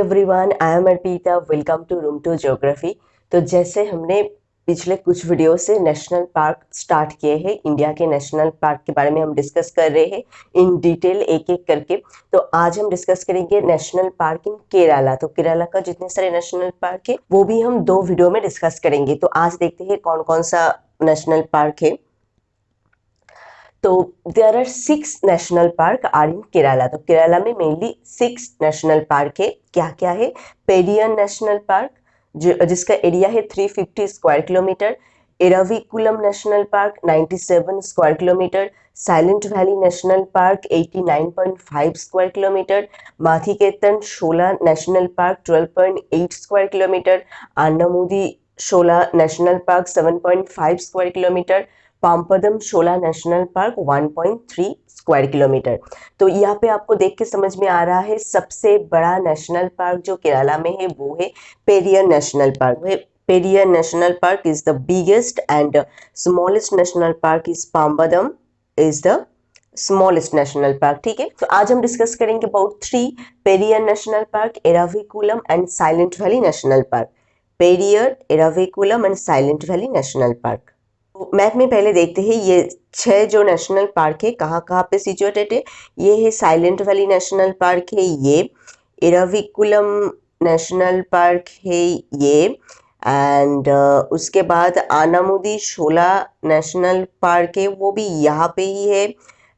Everyone, I am Arpita. Welcome to Room to Geography. तो जैसे हमने पिछले कुछ वीडियो से नेशनल पार्क स्टार्ट किए हैं, इंडिया के नेशनल पार्क के बारे में हम डिस्कस कर रहे हैं इन डिटेल एक एक करके। तो आज हम डिस्कस करेंगे नेशनल पार्क इन केरला। तो केरला का जितने सारे नेशनल पार्क है वो भी हम 2 वीडियो में डिस्कस करेंगे। तो आज देखते हैं कौन कौन सा नेशनल पार्क है। तो there are 6 national park are in Kerala. तो केरला में मेनली 6 नेशनल पार्क है। क्या क्या है? पेरियर नेशनल पार्क जिसका एरिया है 350 square kilometre. Eravikulam national Park 97 square kilometre. Silent valley national Park 89.5 square kilometre. Mathikettan Shola National Park 12.8 square kilometre. Anamudi Shola National Park 7.5 square kilometre. Pampadum Shola National Park 1.3 square kilometre. तो यहाँ पे आपको देख के समझ में आ रहा है सबसे बड़ा नेशनल पार्क जो केरला में है वो है Periyar National Park. Periyar National park is the biggest and smallest National park is Pampadum is the smallest National Park. ठीक है, तो आज हम डिस्कस करेंगे about 3 Periyar National Park, Eravikulam and Silent valley national Park. Periyar, Eravikulam and Silent valley national Park. Map में पहले देखते हैं ये 6 जो नेशनल पार्क है कहाँ कहाँ पे सिचुएटेड है। ये है साइलेंट वैली नेशनल पार्क है, ये एराविकुलम नेशनल पार्क है ये, एंड उसके बाद आनामुदी शोला नेशनल पार्क है वो भी यहाँ पे ही है।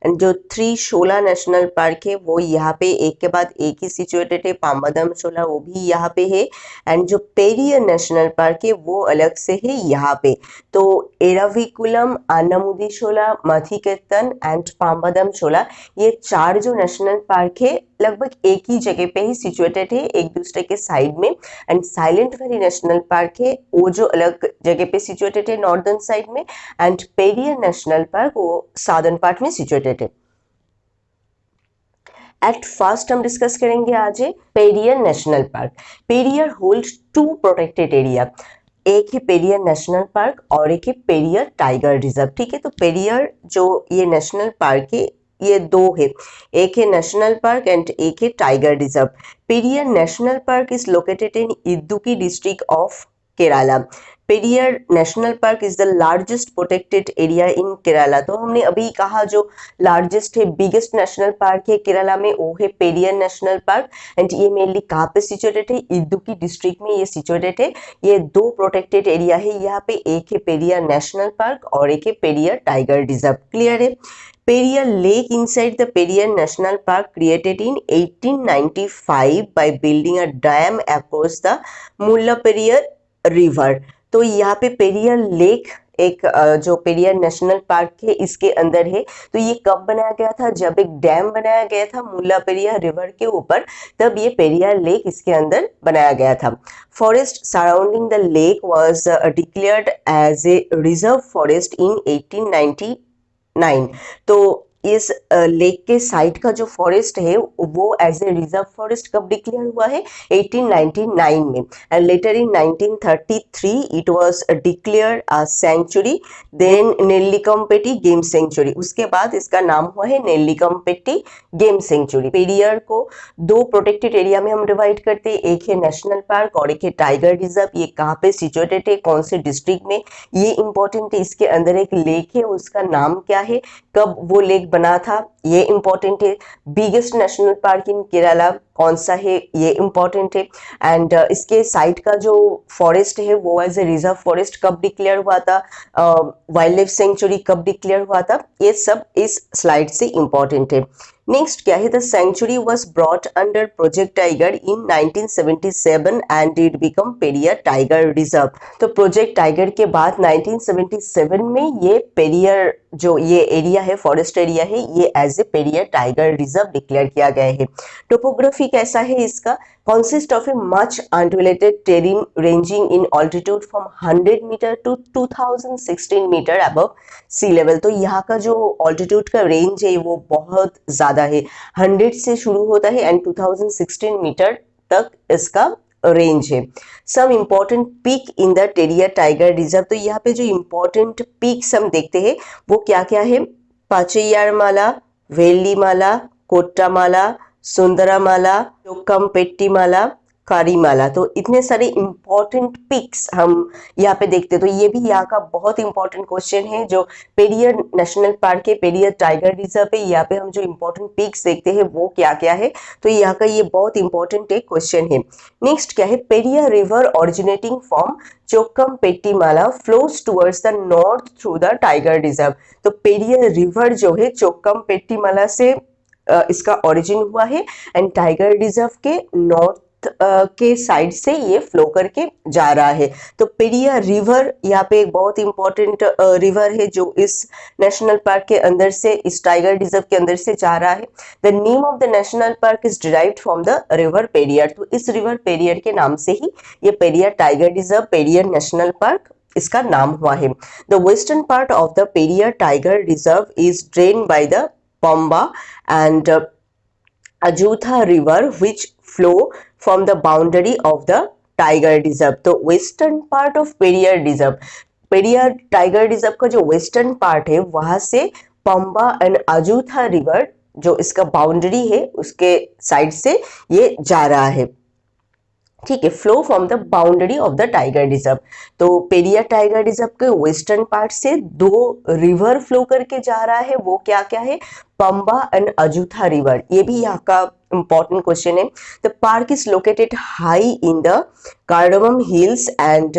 एंड जो 3 शोला नेशनल पार्क है वो यहाँ पे एक के बाद एक ही सिचुएटेड है। पाम्बदम शोला वो भी यहाँ पे है। एंड जो पेरियर नेशनल पार्क है वो अलग से है यहाँ पे। तो एराविकुलम, आनामुदी शोला, माथीकेतन एंड पाम्बदम शोला, ये 4 जो नेशनल पार्क है लगभग एक ही जगह पे ही सिचुएटेड है, एक दूसरे के साइड में। And Silent valley national park है वो जो अलग जगह पे सिचुएटेड है नॉर्दर्न साइड में। एंड पेरियर नेशनल पार्क वो साउदर्न पार्ट में सिचुएटेड है। एट फर्स्ट हम डिस्कस करेंगे आज है Periyar National Park. Periyar holds 2 protected area. एक है पेरियर नेशनल पार्क और एक है पेरियर टाइगर रिजर्व। ठीक है, तो पेरियर जो ये नेशनल पार्क है ये 2 है, एक है नेशनल पार्क एंड एक है tiger reserve. Periyar National park is located in Idukki district of Kerala. Periyar National park is the largest protected area in Kerala. तो हमने अभी कहा जो लार्जेस्ट है, बिगेस्ट नेशनल पार्क है केरला में वो है पेरियर नेशनल पार्क। एंड ये मेनली कहाँ पे सिचुएटेड है? इदुक्की डिस्ट्रिक्ट में ये सिचुएटेड है। ये 2 प्रोटेक्टेड एरिया है यहाँ पे, एक है पेरियर नेशनल पार्क और एक है पेरियर टाइगर रिजर्व। क्लियर है? Periyar Lake inside the Periyar National Park created in 1895 by building a dam across the Mullaperiyar River। तो यहाँ पे पेरियर लेक एक जो पेरियर नेशनल पार्क है इसके अंदर है। तो ये कब बनाया गया था? जब एक डैम बनाया गया था मुल्लापेरियार रिवर के ऊपर, तब ये पेरियर लेक इसके अंदर बनाया गया था। Forest surrounding the lake was declared as a reserve forest in 1899। तो इस लेक के साइड का जो फॉरेस्ट है वो एज ए रिजर्व फॉरेस्ट कब डिक्लेयर हुआ है? 1899 में। And later in 1933 it was declared a sanctuary, then Nellikampetty game sanctuary. उसके बाद इसका नाम हुआ है नेल्लिकमपेटी गेम सेंचुरी। पेरियर को 2 प्रोटेक्टेड एरिया में हम डिवाइड करते हैं, एक है नेशनल पार्क और एक है टाइगर रिजर्व। ये कहाँ पे सिचुएटेड है, कौन से डिस्ट्रिक्ट में, ये इंपॉर्टेंट है। इसके अंदर एक लेक है, उसका नाम क्या है, कब वो लेक बना था, ये इंपॉर्टेंट है। Biggest national park in Kerala कौन सा है, ये इंपॉर्टेंट है। एंड इसके साइड का जो फॉरेस्ट है वो एज ए रिजर्व फॉरेस्ट कब डिक्लेयर हुआ था, वाइल्ड लाइफ सेंचुरी कब डिक्लेयर हुआ था, ये सब इस स्लाइड से इंपॉर्टेंट है। नेक्स्ट क्या है? The sanctuary was brought under Project Tiger in 1977 and it become Periyar tiger reserve. तो प्रोजेक्ट टाइगर के बाद 1977 में ये पेरियर जो ये एरिया है, फॉरेस्ट एरिया है, ये as a Periyar tiger reserve declare किया गया है। टोपोग्राफी कैसा है इसका? consist of a much undulated terrain ranging in altitude from 100 meter to 2016 meter above sea level। तो यहाँ का जो altitude का range है वो बहुत ज़्यादा है, 100 से शुरू होता है एंड 2016 मीटर तक इसका रेंज है। Some important peak in the Periyar tiger reserve. तो यहाँ पे जो इम्पोर्टेंट पीक्स हम देखते हैं वो क्या क्या है? पाचैयारमाला, वेल्लीमाला, कोट्टामाला, सुंदरामाला, चोक्कमपेट्टीमाला, कारीमाला। तो इतने सारे इंपॉर्टेंट पिक्स हम यहाँ पे देखते हैं। तो ये भी यहाँ का बहुत इंपॉर्टेंट क्वेश्चन है। जो पेरियर नेशनल पार्क है, पेरियर टाइगर रिजर्व है, यहाँ पे हम जो इंपॉर्टेंट पिक्स देखते हैं वो क्या क्या है, तो यहाँ का ये बहुत इंपॉर्टेंट एक क्वेश्चन है। नेक्स्ट क्या है, Periyar river originating from Chokkampettimala flows towards the north through the tiger reserve. तो पेरियर रिवर जो है चोक्कमपेट्टीमाला से इसका ओरिजिन हुआ है एंड टाइगर रिजर्व के नॉर्थ के साइड से ये फ्लो करके जा रहा है। तो पेरियार रिवर यहाँ पे एक बहुत इंपॉर्टेंट रिवर है जो इस नेशनल पार्क के अंदर से, इस टाइगर रिजर्व के अंदर से जा रहा है। The name of the national park is derived from the river Periyar. तो इस रिवर पेरियार के नाम से ही ये Periyar tiger reserve, Periyar national park इसका नाम हुआ है। The western part of the Periyar tiger reserve is drain by the Pamba and Ajutha river which flow from the boundary of the tiger reserve। तो western part of Periyar reserve, Periyar tiger reserve का जो western part है वहां से Pamba and अजूथा river जो इसका boundary है उसके साइड से ये जा रहा है, ठीक है, flow from the boundary of the tiger reserve. तो पेरियार टाइगर रिजर्व के वेस्टर्न पार्ट से दो रिवर फ्लो करके जा रहा है, वो क्या क्या है, पंबा एंड अजूथा रिवर। ये भी यहाँ का इंपॉर्टेंट क्वेश्चन है। The park is located high in the Cardamom Hills and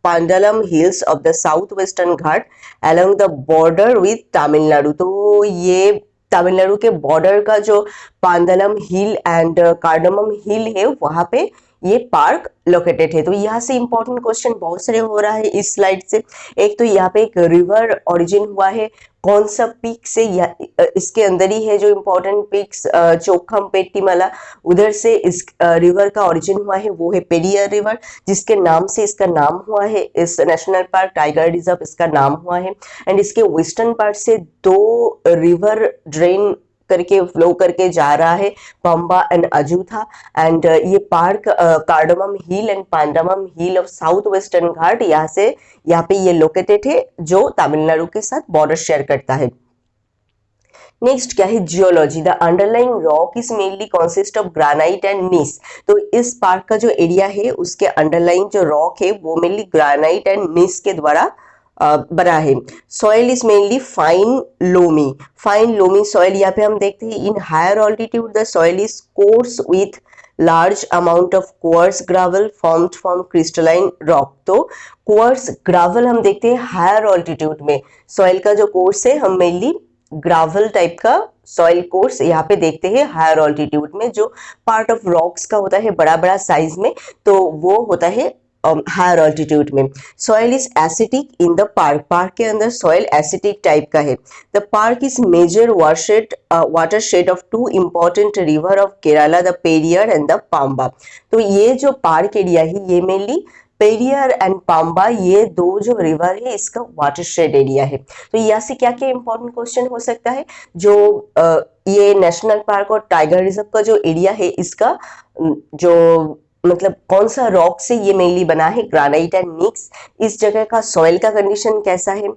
Pandalam Hills of the south Western घाट along the border with Tamil Nadu. तो ये तमिलनाडु के बॉर्डर का जो पांडलम हिल एंड कार्डमम हिल है वहां पे ये पार्क लोकेटेड है। तो यहाँ से इंपॉर्टेंट क्वेश्चन बहुत सारे हो रहा है इस स्लाइड से। एक तो यहाँ पे एक रिवर ओरिजिन हुआ है, कौन सा पीक से, इसके अंदर ही है जो इंपॉर्टेंट पीक्स चोक्कमपेट्टीमाला, उधर से इस रिवर का ओरिजिन हुआ है, वो है पेरियार रिवर जिसके नाम से इसका नाम हुआ है, इस नेशनल पार्क टाइगर रिजर्व इसका नाम हुआ है। एंड इसके वेस्टर्न पार्ट से दो रिवर ड्रेन करके फ्लो करके जा रहा है, पंबा एंड अजूथा। एंड ये park Cardamom hill and Pandalam hill of south Western घाट यहाँ पे ये लोकेटेड है जो तमिलनाडु के साथ बॉर्डर शेयर करता है। नेक्स्ट क्या है, geology. The underlying rock is mainly consist of granite and gneiss. तो इस पार्क का जो एरिया है उसके अंडरलाइंग जो रॉक है वो मेनली ग्रेनाइट एंड नीस के द्वारा बना है। Soil is mainly fine loamy, fine loamy soil यहाँ पे हम देखते हैं। In higher altitude the soil is coarse with large amount of quartz gravel formed from crystalline rock. तो क्वार्ट्ज ग्रावल हम देखते हैं हायर ऑल्टीट्यूड में, सॉइल का जो कोर्स है हम मेनली ग्रावल टाइप का सॉइल कोर्स यहाँ पे देखते हैं हायर ऑल्टीट्यूड में, जो पार्ट ऑफ रॉक्स का होता है बड़ा बड़ा साइज में, तो वो होता है हायर ऑल्टीट्यूड में। Soil is acidic in the park, park के अंदर सॉइल एसिटिक टाइप का है। The park is major watershed of two important river of Kerala, the Periyar and the Pamba. तो ये जो पार्क एरिया है ये मेनली पेरियार एंड पाम्बा, ये दो जो रिवर है इसका वाटरशेड एरिया है। तो यहाँ से क्या क्या इंपॉर्टेंट क्वेश्चन हो सकता है, जो ये नेशनल पार्क और टाइगर रिजर्व का जो एरिया है इसका जो मतलब कौन सा रॉक से ये मेनली बना है, ग्रेनाइट एंड निक्स, इस जगह का सॉइल का कंडीशन कैसा है,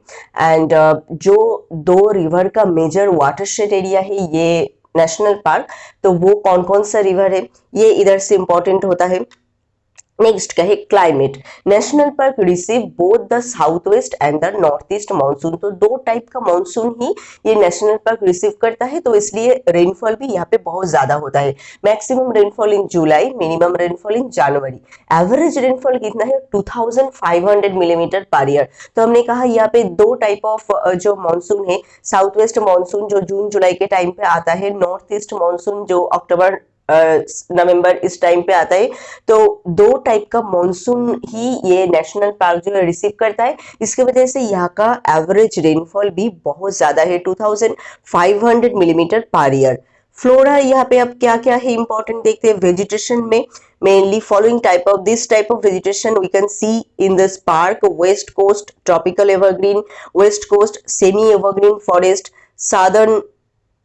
एंड जो दो रिवर का मेजर वाटरशेड एरिया है ये नेशनल पार्क, तो वो कौन कौन सा रिवर है ये इधर से इंपॉर्टेंट होता है। नेक्स्ट क्या है, climate. National park receive both the south west and the north east monsoon. तो दो टाइप का मानसून ही ये नेशनल पार्क रिसीव करता है, तो इसलिए रेनफॉल भी यहाँ पे बहुत ज्यादा होता है। Maximum rainfall in July, minimum rainfall in January. Average rainfall कितना है, 2500 मिलीमीटर पर ईयर। तो हमने कहा यहाँ पे दो टाइप ऑफ जो मानसून है, साउथ वेस्ट मानसून जो जून जुलाई के टाइम पे आता है, नॉर्थ ईस्ट मानसून जो अक्टूबर नवंबर इस टाइम पे आता है। तो दो टाइप का मॉनसून ही ये नेशनल पार्क जो है रिसीव करता है, इसकी वजह से यहाँ का एवरेज रेनफॉल भी बहुत ज्यादा है, 2500 मिलीमीटर पर ईयर। फ्लोरा यहाँ पे अब क्या क्या है इंपॉर्टेंट देखते हैं। वेजिटेशन में mainly following type of this type of vegetation we can see in this park, west coast tropical evergreen, west coast semi evergreen forest,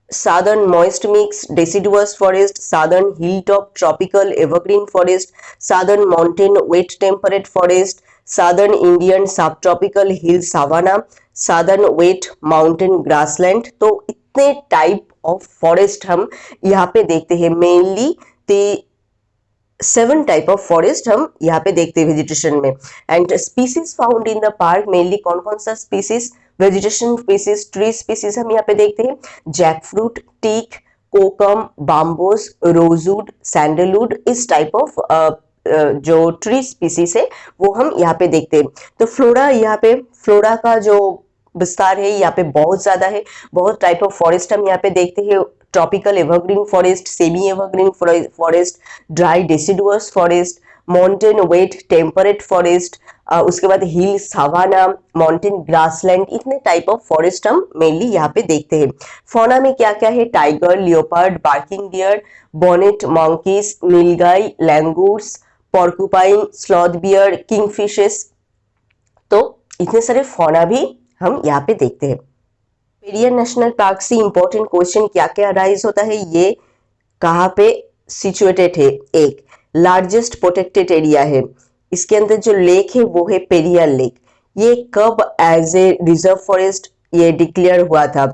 southern moist mix deciduous forest, southern hilltop tropical evergreen forest, southern mountain wet temperate forest, southern Indian subtropical hill savanna, southern wet mountain grassland। तो इतने type of forest हम यहाँ पे देखते हैं। Mainly seven type of forest हम यहाँ पे देखते हैं वेजिटेशन में। And species found in the park mainly कौन कौन सा species, vegetation species, tree species हम यहाँ पे देखते हैं, जैक फ्रूट, टीक, कोकम, बाम्बोस, रोजवुड, सैंडलवुड, इस टाइप ऑफ जो ट्री स्पीसीज है वो हम यहाँ पे देखते हैं। तो फ्लोरा, यहाँ पे फ्लोरा का जो विस्तार है यहाँ पे बहुत ज्यादा है, बहुत टाइप ऑफ फॉरेस्ट हम यहाँ पे देखते हैं, tropical evergreen forest, semi evergreen forest, dry deciduous forest, mountain wet temperate forest, उसके बाद हिल सावाना, माउंटेन ग्रासलैंड, इतने टाइप ऑफ फॉरेस्ट हम मेनली यहाँ पे देखते हैं। फौना में क्या क्या है, tiger, leopard, barking deer, bonnet monkeys, nilgai, langurs, porcupine, sloth bear, kingfishes, तो इतने सारे फौना भी हम यहाँ पे देखते हैं। पेरियर नेशनल पार्क से इंपॉर्टेंट क्वेश्चन क्या क्या अराइज होता है, ये कहाँ पे सिचुएटेड है, एक लार्जेस्ट प्रोटेक्टेड एरिया है, इसके अंदर जो लेक है वो है पेरियर लेक, ये कब एज ए रिजर्व फॉरेस्ट ये डिक्लेयर हुआ था,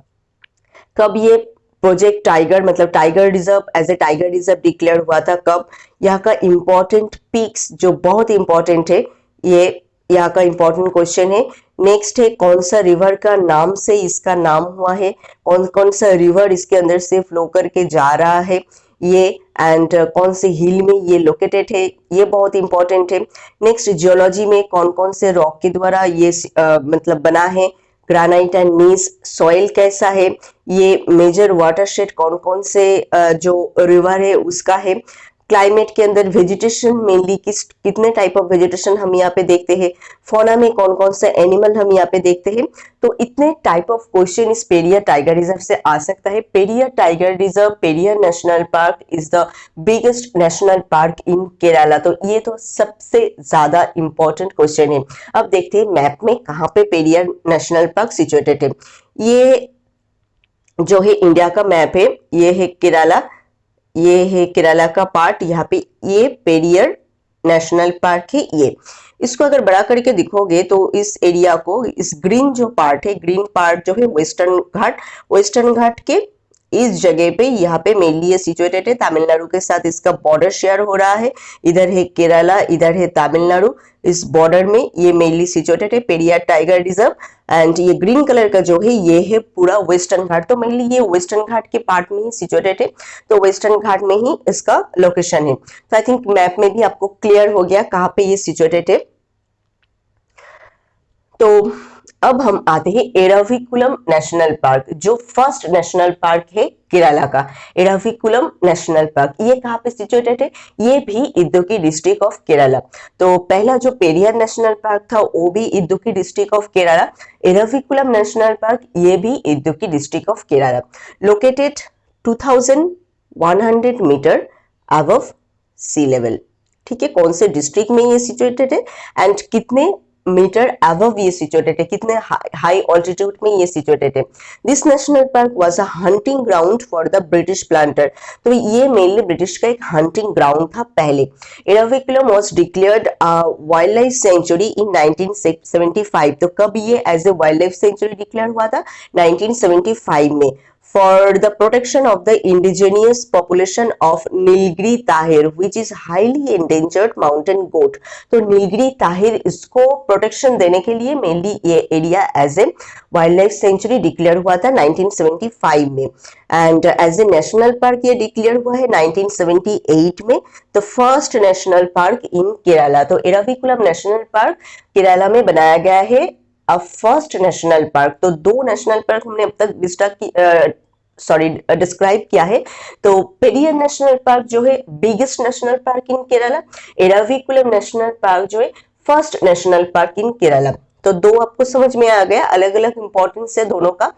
कब ये प्रोजेक्ट टाइगर मतलब tiger reserve as a tiger reserve declare हुआ था, कब, यहाँ का इंपॉर्टेंट पिक्स जो बहुत इंपॉर्टेंट है, ये यहाँ का इंपॉर्टेंट क्वेश्चन है। नेक्स्ट है कौन सा रिवर का नाम से इसका नाम हुआ है, कौन कौन सा रिवर इसके अंदर से फ्लो करके जा रहा है ये, एंड कौन से हिल में ये लोकेटेड है, ये बहुत इंपॉर्टेंट है। नेक्स्ट जियोलॉजी में कौन कौन से रॉक के द्वारा ये मतलब बना है, ग्रानाइट एंड नीस, सॉइल कैसा है, ये मेजर वाटरशेड कौन कौन से जो रिवर है उसका है, क्लाइमेट के अंदर वेजिटेशन मेनली कितने टाइप ऑफ वेजिटेशन हम यहाँ पे देखते हैं, फौना में कौन कौन से एनिमल हम यहाँ पे देखते हैं। तो इतने टाइप ऑफ क्वेश्चन इस पेरियर टाइगर रिजर्व से आ सकता है। Periyar tiger reserve, Periyar National park is the biggest national park in Kerala, तो ये तो सबसे ज्यादा इंपॉर्टेंट क्वेश्चन है। अब देखते हैं मैप में कहाँ पे पेरियर नेशनल पार्क सिचुएटेड है। ये जो है इंडिया का मैप है, ये है केरला, ये है केरला का पार्ट, यहाँ पे ये पेरियर नेशनल पार्क है। ये इसको अगर बड़ा करके दिखोगे तो इस एरिया को, इस ग्रीन जो पार्ट है, ग्रीन पार्ट जो है वेस्टर्न घाट, वेस्टर्न घाट के इस जगह पे यहाँ पे मेनली ये सिचुएटेड है, तमिलनाडु के साथ इसका बॉर्डर शेयर हो रहा है, इधर है केरला, इधर है तमिलनाडु, इस बॉर्डर में ये मेनली सिचुएटेड है पेरियार टाइगर रिजर्व। एंड ये ग्रीन कलर का जो है ये है पूरा वेस्टर्न घाट, तो मेनली ये वेस्टर्न घाट के पार्ट में ही सिचुएटेड है, तो वेस्टर्न घाट में ही इसका लोकेशन है। तो आई थिंक मैप में भी आपको क्लियर हो गया कहाँ पे ये सिचुएटेड है। तो अब हम आते हैं एराविकुलम नेशनल पार्क, जो फर्स्ट नेशनल पार्क है केरला का, एराविकुलम नेशनल पार्क, ये कहाँ पे सिचुएटेड है, ये भी इदुक्की डिस्ट्रिक्ट ऑफ केरला। तो पहला जो पेरियार नेशनल पार्क था वो भी Idukki district of Kerala, Eravikulam national park ये भी Idukki district of Kerala, located 2100 meter above sea level. ठीक है, कौन से डिस्ट्रिक्ट में ये सिचुएटेड है एंड कितने मीटर अबव ये सिचुएटेड है, कितने हाई ऑल्टीट्यूड में ये सिचुएटेड है। This national park was a hunting ground for the British planter, तो ये मेनली ब्रिटिश का एक हंटिंग ग्राउंड था पहले। Eravikulam was declared wild life sanctuary in 1975, तो कब ये as a wild life sanctuary declare हुआ था, 1975 में, for the protection of the indigenous population of Nilgiri Tahir which is highly endangered mountain goat। तो नीलगिरी ताहिर इसको प्रोटेक्शन देने के लिए मेनली ये area as a wild life sanctuary declare हुआ था 1975 में, and as a national park ये डिक्लेयर हुआ है 1978 में, the first national park in Kerala. तो एराविकुलम नेशनल पार्क केरला में बनाया गया है, अब फर्स्ट नेशनल पार्क। तो दो नेशनल पार्क हमने अब तक डिस्क्राइब किया है। तो पेरियर नेशनल पार्क जो है biggest national park in Kerala, Eravikulam national park जो है first national park in Kerala. तो दो आपको समझ में आ गया, अलग अलग इंपॉर्टेंस है दोनों का।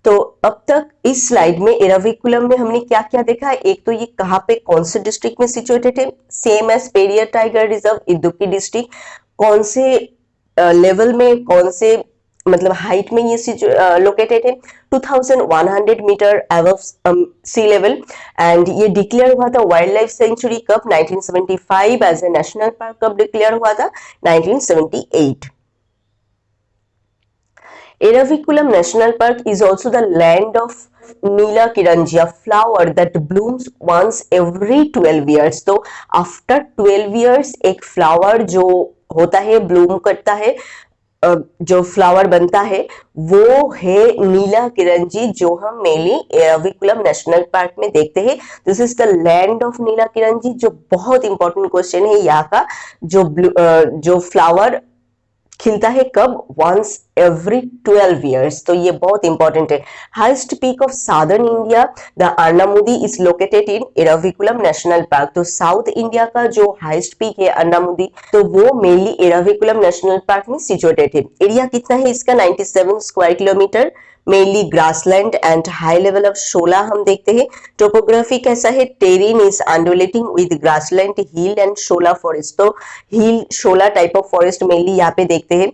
तो अब तक इस स्लाइड में एराविकुलम में हमने क्या क्या देखा, एक तो ये कहाँ पे कौन से डिस्ट्रिक्ट में सिचुएटेड है, same as Periyar tiger reserve Idukki district, कौन से लेवल में, कौन से मतलब हाइट में ये लोकेटेड है, 2100 meter above sea level, and ये डिक्लेयर हुआ था वाइल्ड लाइफ सेंचुरी कब, 1975, एज ए नेशनल पार्क कब डिक्लेयर हुआ था, 1978। Eraviculam National Park is also the land of Neela Kurinji, a flower that blooms once every 12 years। तो आफ्टर 12 years एक flower जो होता है, ब्लूम करता है, जो फ्लावर बनता है वो है नीला किरंजी, जो हम मेनली एराविकुलम नेशनल पार्क में देखते हैं। This is the land of Neela Kurinji, जो बहुत इंपॉर्टेंट क्वेश्चन है यहाँ का। जो फ्लावर खिलता है कब? Once every 12 years। तो ये बहुत इंपॉर्टेंट है। Highest peak of southern India, the Anamudi is located in Eravikulam national park. तो साउथ इंडिया का जो हाइस्ट पीक है अन्नामुदी, तो वो मेनली एराविकुलम नेशनल पार्क में सिचुएटेड है। एरिया कितना है इसका? 97 square kilometre. Mainly grassland and high level of shola हम देखते हैं। टोपोग्राफी कैसा है? Terrain is undulating with grassland, hill and Shola forest. तो हिल शोला टाइप ऑफ फॉरेस्ट मेनली यहाँ पे देखते हैं।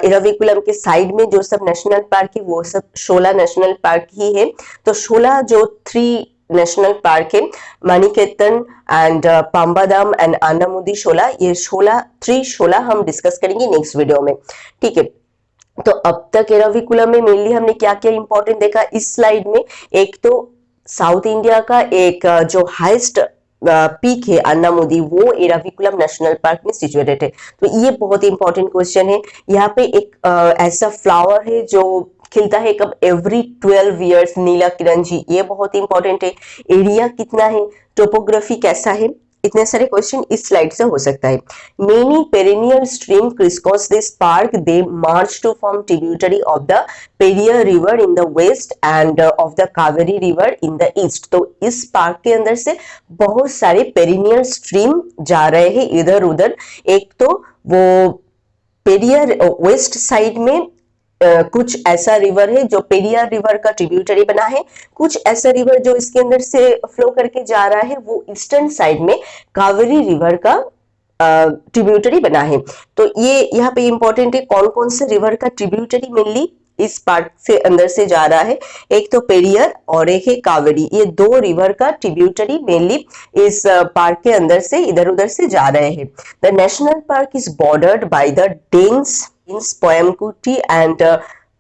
एराविकुलम के साइड में जो सब नेशनल पार्क है वो सब शोला नेशनल पार्क ही है। तो शोला जो 3 नेशनल पार्क है, मणिकेतन एंड पाम्बादाम एंड अन्नामुदी शोला, ये शोला 3 शोला हम डिस्कस करेंगे नेक्स्ट वीडियो में, ठीक है। तो अब तक एराविकुलम में मेनली हमने क्या क्या इंपॉर्टेंट देखा इस स्लाइड में? एक तो साउथ इंडिया का एक जो हाईएस्ट पीक है अन्नामुदी, वो एराविकुलम नेशनल पार्क में सिचुएटेड है। तो ये बहुत इंपॉर्टेंट क्वेश्चन है। यहाँ पे एक ऐसा फ्लावर है जो खिलता है कब? एवरी 12 years, नीला किरंजी, ये बहुत इंपॉर्टेंट है। एरिया कितना है? टोपोग्राफी कैसा है? इतने सारे क्वेश्चन इस स्लाइड से हो सकता है। Many perennial stream crisscross this park, they march to form tributary of the Periyar river in the west and of the Kaveri river in the east. तो इस पार्क के अंदर से बहुत सारे पेरिनियल स्ट्रीम जा रहे हैं इधर उधर। एक तो वो पेरियर वेस्ट साइड में कुछ ऐसा रिवर है जो पेरियार रिवर का ट्रिब्यूटरी बना है, कुछ ऐसा रिवर जो इसके अंदर से फ्लो करके जा रहा है वो ईस्टर्न साइड में कावेरी रिवर का ट्रिब्यूटरी बना है। तो ये यहाँ पे इंपॉर्टेंट है, कौन कौन से रिवर का ट्रिब्यूटरी मेनली इस पार्क से अंदर से जा रहा है। एक तो पेरियर और एक है कावेरी, ये 2 रिवर का ट्रिब्यूटरी मेनली इस पार्क के अंदर से इधर उधर से जा रहे हैं। The national park is bordered by the dense Poyamkutty and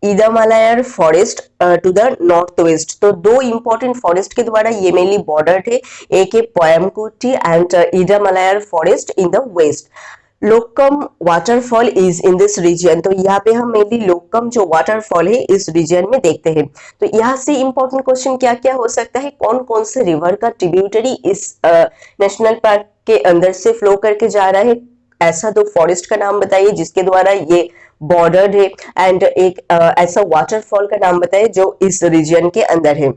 Idamalayar forest to the north west. तो 2 इंपॉर्टेंट फॉरेस्ट के द्वारा ये मेनली बॉर्डर्ड है, एक है Poyamkutty and Idamalayar forest in the west. Lakkam waterfall is in this region. तो यहाँ पे हम मेनली लोकम जो वाटरफॉल है इस रीजन में देखते हैं। तो यहाँ से इंपॉर्टेंट क्वेश्चन क्या क्या हो सकता है? कौन कौन से रिवर का ट्रिब्यूटरी इस नेशनल पार्क के अंदर से फ्लो करके जा रहा है? ऐसा 2 फॉरेस्ट का नाम बताइए जिसके द्वारा ये बॉर्डर्ड है, एंड एक ऐसा वाटरफॉल का नाम बताइए जो इस रीजन के अंदर है।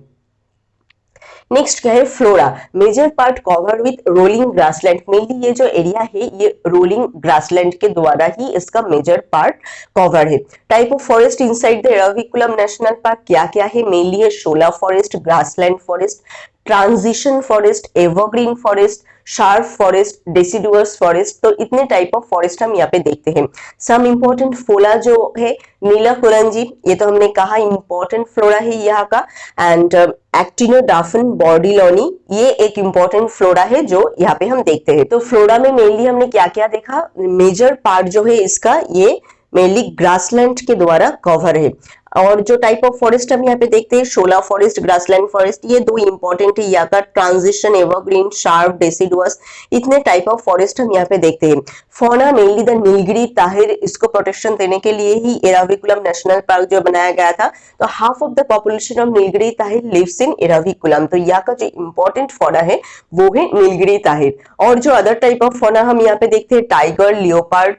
नेक्स्ट क्या है? Flora, major part cover with rolling grassland. Mainly ये जो एरिया है ये रोलिंग ग्रासलैंड के द्वारा ही इसका मेजर पार्ट कवर है। Type of forest inside the Eravikulam national park क्या क्या है? मेनली है shola forest, grassland forest, transition forest, evergreen forest, sharp forest, deciduous forest. तो इतने टाइप ऑफ फॉरेस्ट हम यहाँ पे देखते हैं। सम इंपॉर्टेंट फ्लोरा जो है नीला कुरंजी, ये तो हमने कहा इंपॉर्टेंट फ्लोरा है यहाँ का। एंड एक्टिनोडाफन बॉर्डिलोनी, ये एक इंपॉर्टेंट फ्लोरा है जो यहाँ पे हम देखते हैं। तो फ्लोरा में मेनली हमने क्या क्या देखा? मेजर पार्ट जो है इसका ये मेनली ग्रासलैंड के द्वारा कवर है। और जो टाइप ऑफ फॉरेस्ट हम यहाँ पे देखते हैं, शोला फॉरेस्ट, ग्रासलैंड फॉरेस्ट, ये 2 इंपॉर्टेंट है यहाँ का। ट्रांजिशन, एवरग्रीन, शार्प, डेसिडुअस, इतने टाइप ऑफ फॉरेस्ट हम यहाँ पे देखते हैं। Fauna mainly the Nilgiri Tahir, इसको प्रोटेक्शन देने के लिए ही एराविकुलम नेशनल पार्क जो बनाया गया था। तो half of the population of Nilgiri tahr lives in Eravikulam. तो यहाँ का जो इंपॉर्टेंट फौना है वो है नीलगिरी ताहिर। और जो अदर टाइप ऑफ फौना हम यहाँ पे देखते हैं, टाइगर, लियोपार्ड,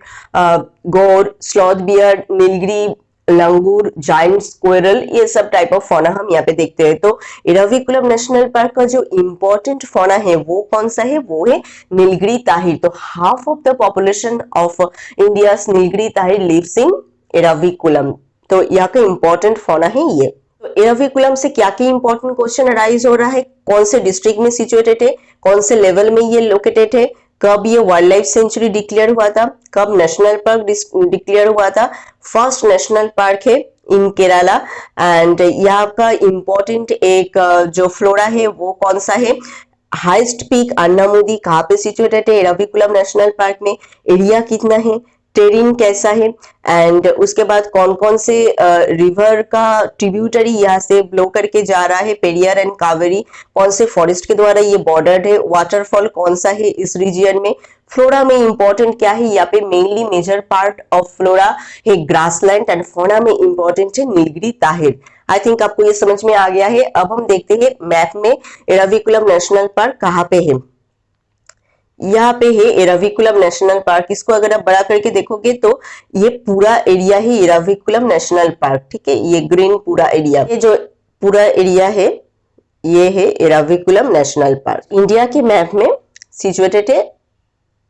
गोर, स्लॉथ बियर, नीलगिरी, लंगूर, जायंट स्क्विरल, ये सब टाइप ऑफ फौना हम यहाँ पे देखते हैं। तो एराविकुलम नेशनल पार्क का जो इंपॉर्टेंट फौना है वो कौन सा है? वो है नीलगिरी ताहिर। तो half of the population of India Nilgiri tahr lives in Eravikulam. तो यहाँ का इंपॉर्टेंट फौना है ये। तो एराविकुलम से क्या क्या इंपॉर्टेंट क्वेश्चन अराइज हो रहा है? कौन से डिस्ट्रिक्ट में सिचुएटेड है, कौन से लेवल में ये लोकेटेड है, कब ये वाइल्ड लाइफ सेंचुरी डिक्लेयर हुआ था, कब नेशनल पार्क डिक्लेयर हुआ था, फर्स्ट नेशनल पार्क है इन केरला, एंड यहाँ का इंपॉर्टेंट एक जो फ्लोरा है वो कौन सा है, हाईएस्ट पीक अन्नामुदी कहाँ पे सिचुएटेड है एराविकुलम नेशनल पार्क में, एरिया कितना है, टेरिन कैसा है, एंड उसके बाद कौन कौन से रिवर का ट्रिब्यूटरी यहाँ से ब्लो करके जा रहा है, पेरियार एंड कावेरी कौन से फॉरेस्ट के द्वारा ये बॉर्डर्ड है, वाटरफॉल कौन सा है इस रीजियन में, फ्लोरा में इंपॉर्टेंट क्या है, यहाँ पे mainly major part of flora है ग्रासलैंड, एंड फौना में इंपॉर्टेंट है नीलगिरी ताहिर। आई थिंक आपको ये समझ में आ गया है। अब हम देखते हैं मैप में एराविकुलम नेशनल पार्क कहाँ पे है। यहाँ पे है एराविकुलम नेशनल पार्क। इसको अगर आप बड़ा करके देखोगे तो ये पूरा एरिया है एराविकुलम नेशनल पार्क, ठीक है, ये ग्रीन पूरा एरिया, ये जो पूरा एरिया है ये है एराविकुलम नेशनल पार्क। इंडिया के मैप में सिचुएटेड है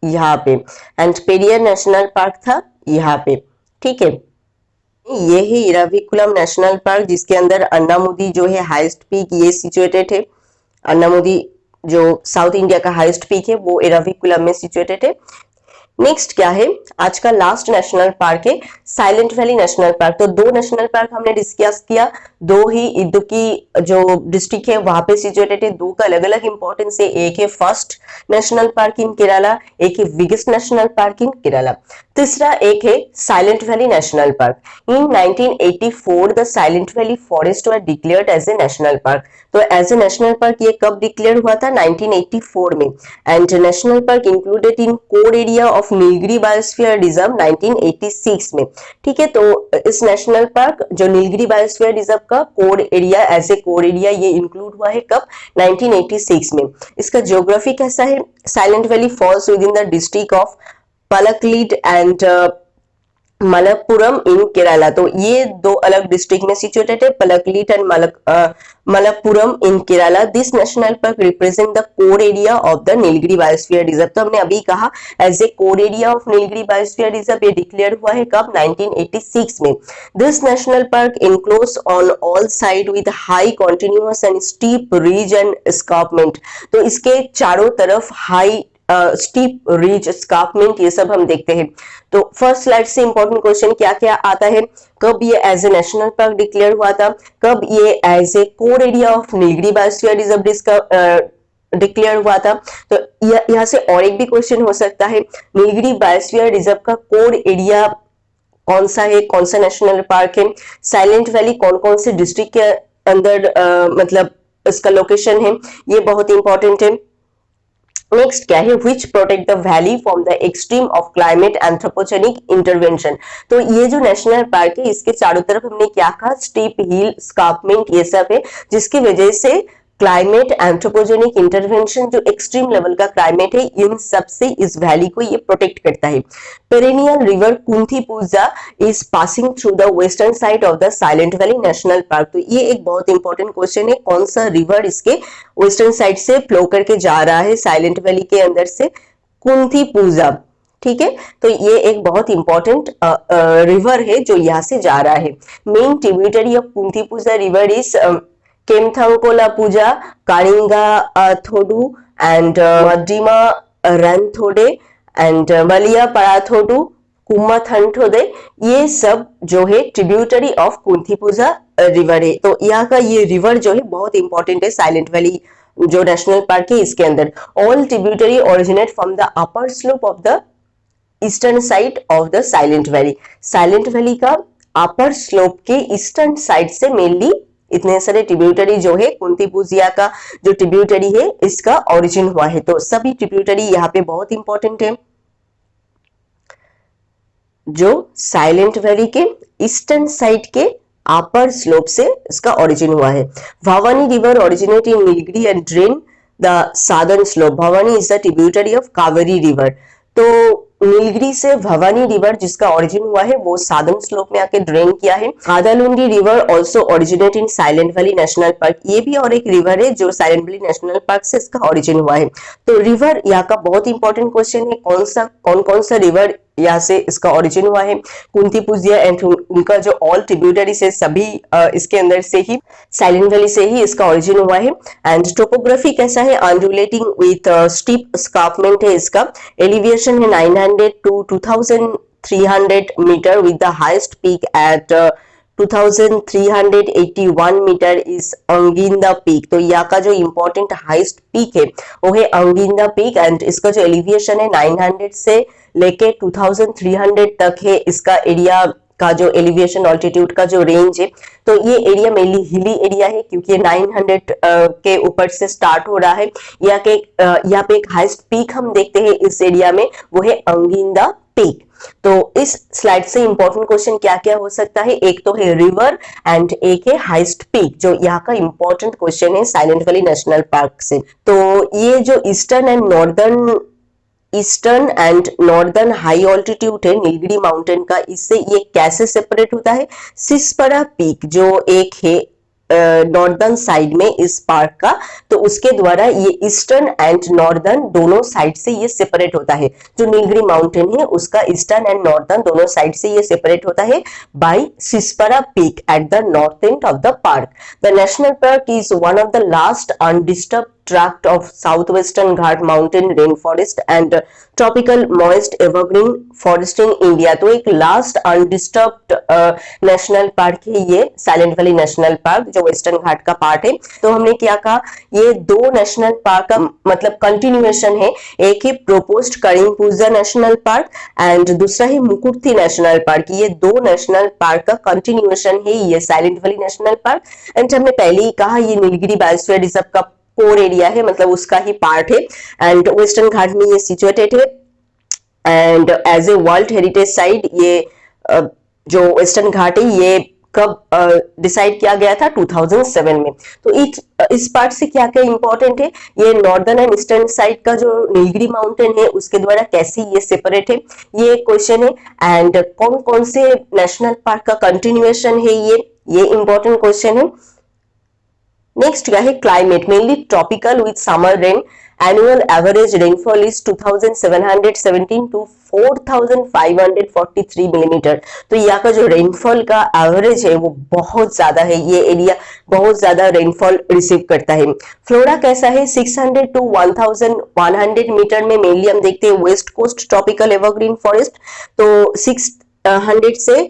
यहाँ पे, एंड पेरियार नेशनल पार्क था यहाँ पे, ठीक है। ये है एराविकुलम नेशनल पार्क जिसके अंदर अन्नामुदी जो है हाईएस्ट पीक ये सिचुएटेड है। अन्नामुदी जो साउथ इंडिया का हाईएस्ट पीक है वो एराविकुलम में सिचुएटेड है। नेक्स्ट क्या है, आज का लास्ट नेशनल पार्क है साइलेंट वैली नेशनल पार्क। तो दो नेशनल पार्क हमने डिस्कस किया, दो ही इदुक्की जो डिस्ट्रिक्ट है वहां पे सिचुएटेड है, दो का अलग अलग इंपॉर्टेंस है। एक है first national park in Kerala, एक है biggest national park in Kerala. तीसरा एक है silent valley national park. In 1984 the silent Valley forest were declared as a national park. तो एज ए नेशनल पार्क ये कब डिक्लेयर हुआ था, 1984 में। And national park included in core area of Nilgiri biosphere reserve 1986 में, ठीक है। तो इस नेशनल पार्क जो नीलगिरी बायोस्फीयर रिजर्व का core area, as a core area ये इंक्लूड हुआ है कब, 1986 में। इसका ज्योग्राफी कैसा है, silent valley falls within the district of Palakkad and Malappuram in Kerala. तो ये दो अलग डिस्ट्रिक्ट में सिचुएटेड है, Palakkad and Malappuram in Kerala. This national park represent the core area of the Nilgiri biosphere reserve. तो हमने अभी कहा as a core area of Nilgiri biosphere reserve ये डिक्लेयर हुआ है कब, 1986 में। This national park enclose on all side with high continuous and steep ridge and escarpment. तो इसके चारों तरफ हाई स्टीप रिज एस्कार्पमेंट ये सब हम देखते हैं। तो फर्स्ट स्लाइड से इंपॉर्टेंट क्वेश्चन क्या क्या आता है, कब ये as a national park declare हुआ था, कब ये as a core area of Nilgiri biosphere reserve declare हुआ था। तो यहाँ से और एक भी क्वेश्चन हो सकता है, नीलगिरी बायोस्फीयर रिजर्व का कोर एरिया कौन सा है, कौन सा नेशनल पार्क है, साइलेंट वैली कौन कौन से डिस्ट्रिक्ट के अंदर मतलब इसका लोकेशन है, ये बहुत इंपॉर्टेंट है। नेक्स्ट क्या है, विच protect the valley from the extreme of climate anthropogenic intervention. तो ये जो नेशनल पार्क है इसके चारों तरफ हमने क्या कहा, स्टीप हिल स्कार्पमेंट ये सब है, जिसकी वजह से क्लाइमेट एंथ्रोपोजेनिक इंटरवेंशन जो एक्सट्रीम लेवल का क्लाइमेट है इन सब से इस वैली को ये प्रोटेक्ट करता है। Perennial river Kunthipuzha is passing through the western side of the silent valley national park. तो ये एक बहुत इंपॉर्टेंट क्वेश्चन है, कौन सा रिवर इसके वेस्टर्न साइड से फ्लो करके जा रहा है साइलेंट वैली के अंदर से, कुंथीपुजा, ठीक है। तो ये एक बहुत इंपॉर्टेंट रिवर है जो यहाँ से जा रहा है। Main tributary of Kunthipuzha river is Kemathankolapuzha, Karinga Thodu and Maddima Ranthode and Maliya Parathodu, कुम्माथनथोदे, ये सब जो है ट्रिब्यूटरी ऑफ कुंथीपुजा रिवर है। तो यहाँ का ये रिवर जो है बहुत इंपॉर्टेंट है साइलेंट वैली जो नेशनल पार्क है इसके अंदर। All tributary originate from the upper slope of the eastern side of the silent valley. Silent valley का अपर स्लोप के ईस्टर्न साइड से मेनली इतने सारे ट्रिब्यूटरी जो है कुंथीपुजा का जो ट्रिब्यूटरी है इसका ओरिजिन हुआ है। तो सभी ट्रिब्यूटरी यहाँ पे बहुत इंपॉर्टेंट है। जो साइलेंट वैली के ईस्टर्न साइड के अपर स्लोप से इसका ओरिजिन हुआ है। Bhavani river originate in Nilgiri and drain the southern slope. Bhavani is the tributary of Kaveri river. तो नीलगिरी से भवानी रिवर जिसका ओरिजिन हुआ है वो सादर्न स्लोप में आके ड्रेन किया है। Adalundi river also originate in silent valley national park. ये भी और एक रिवर है जो साइलेंट वैली नेशनल पार्क से इसका ओरिजिन हुआ है। तो रिवर यहाँ का बहुत इंपॉर्टेंट क्वेश्चन है, कौन कौन सा रिवर यहाँ से इसका ओरिजिन हुआ है। कुंथीपुजा एंड उनका जो ऑल ट्रिब्यूटरीज है सभी इसके अंदर से ही साइलेंट वैली से ही इसका ओरिजिन हुआ है। एंड टोपोग्राफी कैसा है, अनड्यूलेटिंग विथ स्टीप स्कार्पमेंट है इसका। एलिवेशन है 900 to 2300 metre with the highest peak at 2381 metre is Anginda peak. तो यहाँ का जो इंपॉर्टेंट हाईएस्ट पीक है वो है अंगिंदा पीक एंड इसका जो एलिवेशन है 900 से लेके 2300 तक है इसका एरिया का जो एलिवेशन ऑल्टीट्यूड का जो रेंज है। तो ये एरिया मेनली हिली एरिया है क्योंकि ये 900 के ऊपर से स्टार्ट हो रहा है। यहाँ पे एक हाईएस्ट पीक हम देखते हैं इस एरिया में, वो है अंगिंदा पीक। तो इस स्लाइड से इंपॉर्टेंट क्वेश्चन क्या क्या हो सकता है, एक तो है रिवर एंड एक है हाईएस्ट पीक, जो यहाँ का इंपॉर्टेंट क्वेश्चन है साइलेंट वैली नेशनल पार्क से। तो ये जो eastern and northern high altitude है नीलगिरी माउंटेन का, इससे ये कैसे सेपरेट होता है, सिस्परा पीक जो एक है नॉर्दर्न साइड में इस पार्क का, तो उसके द्वारा ये ईस्टर्न एंड नॉर्दर्न दोनों साइड से ये सेपरेट होता है। जो नीलगिरी माउंटेन है उसका ईस्टर्न एंड नॉर्दर्न दोनों साइड से ये सेपरेट होता है by Sispara peak at the north end of the park. The national park is one of the last undisturbed tract of southwestern Ghat mountain rainforest and tropical moist evergreen forest in India। तो एक last undisturbed national park है ये Silent valley national park, जो western घाट का part है। तो हमने क्या कहा, ये दो नेशनल पार्क का मतलब कंटिन्यूएशन है, एक है प्रोपोज्ड करिंगपूजा नेशनल पार्क एंड दूसरा है मुकुटथी नेशनल पार्क। ये दो नेशनल पार्क का कंटिन्यूएशन है ये Silent valley national park. And हमने पहले ही कहा ये नीलगिरी बायोस्फीयर रिजर्व का कोर एरिया है, मतलब उसका ही पार्ट है एंड वेस्टर्न घाट में ये सिचुएटेड है। And as a world heritage site ये जो वेस्टर्न घाट है ये कब डिसाइड किया गया था, 2007 में। तो इस पार्ट से क्या क्या इंपॉर्टेंट है, ये नॉर्दर्न एंड ईस्टर्न साइड का जो नीलगिरी माउंटेन है उसके द्वारा कैसे ये सेपरेट है, ये क्वेश्चन है। एंड कौन कौन से नेशनल पार्क का कंटिन्यूएशन है ये इंपॉर्टेंट क्वेश्चन है। नेक्स्ट क्या है, climate mainly tropical with summer rain, annual average rainfall is 2717 to 4543 millimeter. तो यहाँ का जो रेनफॉल का एवरेज है वो बहुत ज्यादा है, ये एरिया बहुत ज्यादा रेनफॉल रिसीव करता है। फ्लोरा कैसा है, 600 टू 1100 मीटर में मेनली हम देखते हैं west coast tropical evergreen forest. तो 600 से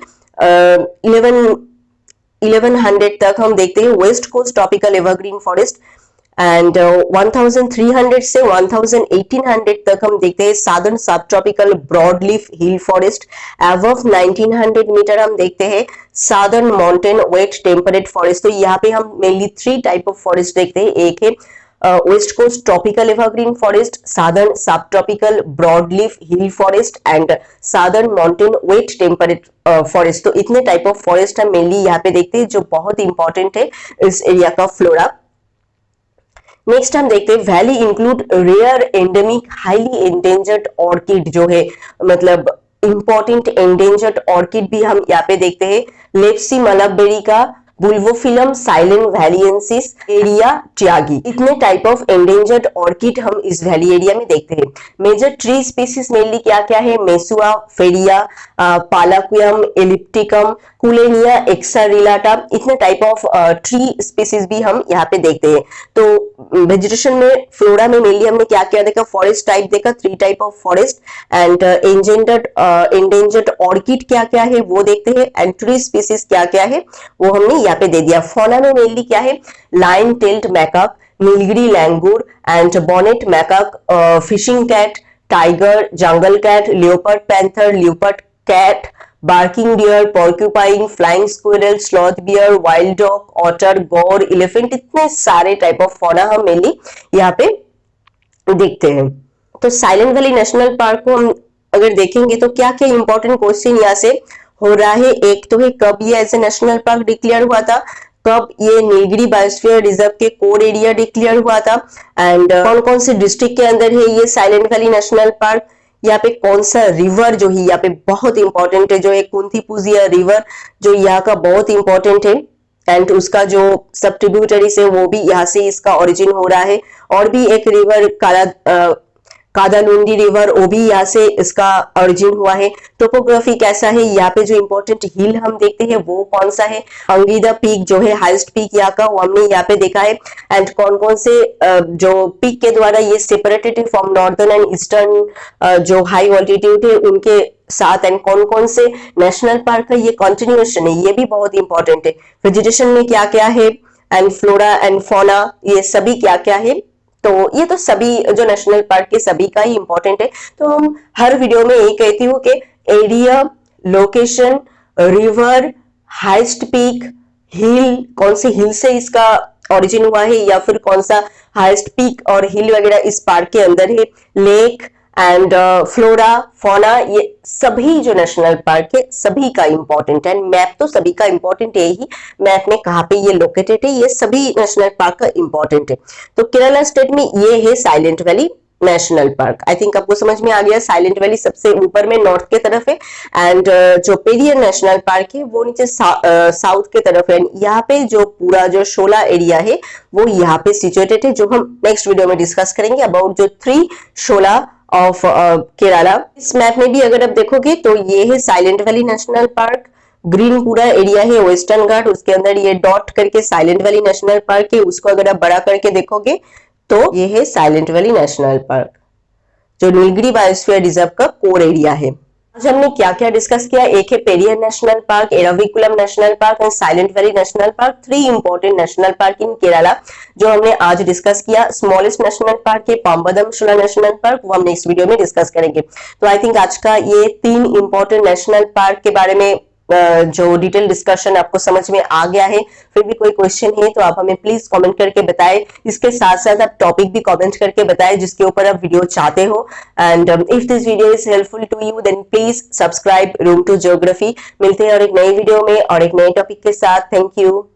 1100 तक हम देखते हैं west coast tropical evergreen forest and 1300 से 1800 तक हम देखते हैं southern sub tropical broad leaf hill forest. Above 1900 meter हम देखते हैं southern mountain wet temperate forest. तो यहाँ पे हम मेनली 3 टाइप ऑफ फॉरेस्ट देखते हैं, एक है west coast tropical evergreen forest, southern sub tropical broad leaf hill forest and southern mountain wet temperate forest. तो इतने टाइप ऑफ फॉरेस्ट हम मेनली यहाँ पे देखते हैं जो बहुत इंपॉर्टेंट है इस एरिया का फ्लोरा। नेक्स्ट हम देखते हैं valley include rare endemic highly endangered orchid, जो है मतलब इंपॉर्टेंट एंडेंजर्ड ऑर्किड भी हम यहाँ पे देखते हैं। लेप्सी मलबेरिका, बुल्वोफिलम साइलेंट वैलियंसिस, एरिया ट्यागी, इतने टाइप ऑफ एंडेंजर्ड ऑर्किड हम इस वैली एरिया में देखते हैं। मेजर ट्री स्पीसीज मेनली क्या क्या है, मेसुआ, फेरिया, पालाक्वियम, एलिप्टिकम, कुलेनिया, एक्सारिलाटा, इतने टाइप ऑफ ट्री स्पीसीज भी हम यहाँ पे देखते हैं। तो वेजिटेशन में फ्लोरा में मेनली हमने क्या क्या देखा, फॉरेस्ट टाइप देखा, 3 type of forest and endangered orchid क्या क्या है वो देखते हैं एंड ट्री स्पीसीज क्या क्या है वो हमने यहाँ पे दे दिया। फौना में मेनली क्या है, lion tailed macaque, Nilgiri langur and bonnet macaque, fishing cat, tiger, jungle cat, leopard panther, leopard cat, barking deer, porcupine, flying squirrel, sloth bear, wild dog, otter, gaur, elephant, इतने सारे टाइप ऑफ फौना हम mainly यहाँ पे देखते हैं। तो silent valley national park को हम अगर देखेंगे तो क्या क्या इंपॉर्टेंट क्वेश्चन यहाँ से हो रहा है। एक तो है कब ये as a national park declare हुआ था, कब ये नीलगिरी बायोस्फीयर रिजर्व के कोर एरिया डिक्लेयर हुआ था एंड कौन कौन से डिस्ट्रिक्ट के अंदर है ये साइलेंट वैली नेशनल पार्क, यहाँ पे कौन सा रिवर जो है यहाँ पे बहुत इंपॉर्टेंट है, जो एक कुंतीपुजिया रिवर जो यहाँ का बहुत इंपॉर्टेंट है एंड उसका जो सब ट्रिब्यूटरीज है वो भी यहाँ से इसका ओरिजिन हो रहा है। और भी एक रिवर कादालुंडी रिवर, वो भी यहाँ से इसका ओरिजिन हुआ है। टोपोग्राफी कैसा है, यहाँ पे जो इंपॉर्टेंट हिल हम देखते हैं वो कौन सा है, अंगीदा पीक जो है हाईएस्ट पीक यहाँ का, वो हमने यहाँ पे देखा है एंड कौन कौन से जो पीक के द्वारा ये सेपरेटेड है फ्रॉम नॉर्दर्न एंड ईस्टर्न जो हाई ऑल्टीट्यूड है उनके साथ एंड कौन कौन से नेशनल पार्क का ये कंटिन्यूएशन है, ये भी बहुत इंपॉर्टेंट है। वेजिटेशन में क्या क्या है एंड फ्लोरा एंड फौना ये सभी क्या क्या है, तो ये तो सभी जो नेशनल पार्क के सभी का ही इंपॉर्टेंट है। तो हम हर वीडियो में यही कहती हूँ कि area, location, river, highest peak, hill, कौन सी हिल से इसका ओरिजिन हुआ है या फिर कौन सा हाईएस्ट पीक और हिल वगैरह इस पार्क के अंदर है, लेक एंड फ्लोरा, फौना, ये सभी जो नेशनल पार्क है सभी का इंपॉर्टेंट है। मैप तो सभी का इंपॉर्टेंट है ही, मैप में कहाँ पे ये लोकेटेड है ये सभी नेशनल पार्क का इंपॉर्टेंट है। तो केरला स्टेट में ये है silent valley national park. I think आपको समझ में आ गया, साइलेंट वैली सबसे ऊपर में नॉर्थ के तरफ है एंड जो पेरियर नेशनल पार्क है वो नीचे साउथ के तरफ है। यहाँ पे जो पूरा जो शोला एरिया है वो यहाँ पे सिचुएटेड है, जो हम नेक्स्ट वीडियो में डिस्कस करेंगे अबाउट जो 3 शोला ऑफ केरला। इस मैप में भी अगर आप देखोगे तो ये है silent valley national park, green पूरा एरिया है वेस्टर्न घाट, उसके अंदर ये डॉट करके साइलेंट वैली नेशनल पार्क है, उसको अगर आप बड़ा करके देखोगे तो ये है साइलेंट वैली नेशनल पार्क, जो नीलगिरी बायोस्फीयर रिजर्व का कोर एरिया है। आज हमने क्या क्या डिस्कस किया, एक है Periyar National Park, Eravikulam national park and Silent valley national park, 3 important national park in Kerala जो हमने आज डिस्कस किया। स्मॉलेस्ट नेशनल पार्क है पाम्बदम शोला नेशनल पार्क, वो हम नेक्स्ट वीडियो में डिस्कस करेंगे। तो आई थिंक आज का ये 3 इंपॉर्टेंट नेशनल पार्क के बारे में जो डिटेल डिस्कशन आपको समझ में आ गया है। फिर भी कोई क्वेश्चन है तो आप हमें प्लीज कमेंट करके बताएं। इसके साथ साथ आप टॉपिक भी कमेंट करके बताएं जिसके ऊपर आप वीडियो चाहते हो। And if this video is helpful to you then please subscribe Room to Geography. मिलते हैं और एक नई वीडियो में और एक नए टॉपिक के साथ। Thank you.